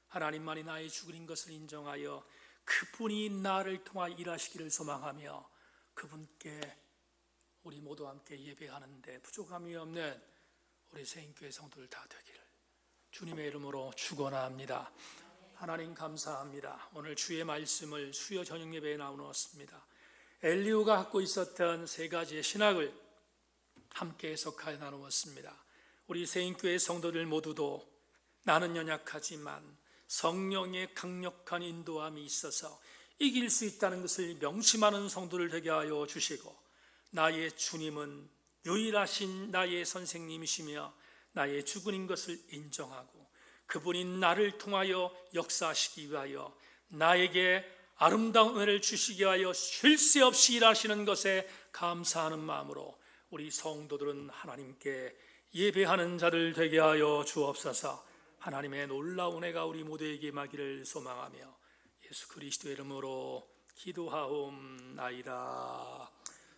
하나님만이 나의 주인인 것을 인정하여 그분이 나를 통하여 일하시기를 소망하며 그분께 우리 모두 함께 예배하는데 부족함이 없는 우리 새인교회 성도들 다 되기를 주님의 이름으로 축원합니다. 하나님 감사합니다. 오늘 주의 말씀을 수요 저녁 예배에 나누었습니다. 엘리후가 갖고 있었던 세 가지의 신학을 함께 해석하여 나누었습니다. 우리 새인교회 성도들 모두도 나는 연약하지만 성령의 강력한 인도함이 있어서 이길 수 있다는 것을 명심하는 성도를 되게 하여 주시고 나의 주님은 유일하신 나의 선생님이시며 나의 주군인 것을 인정하고 그분이 나를 통하여 역사하시기 위하여 나에게 아름다운 은혜를 주시기 위하여 쉴 새 없이 일하시는 것에 감사하는 마음으로 우리 성도들은 하나님께 예배하는 자들 되게 하여 주옵소서. 하나님의 놀라운 은혜가 우리 모두에게 임하기를 소망하며 예수 그리스도의 이름으로 기도하옵나이다.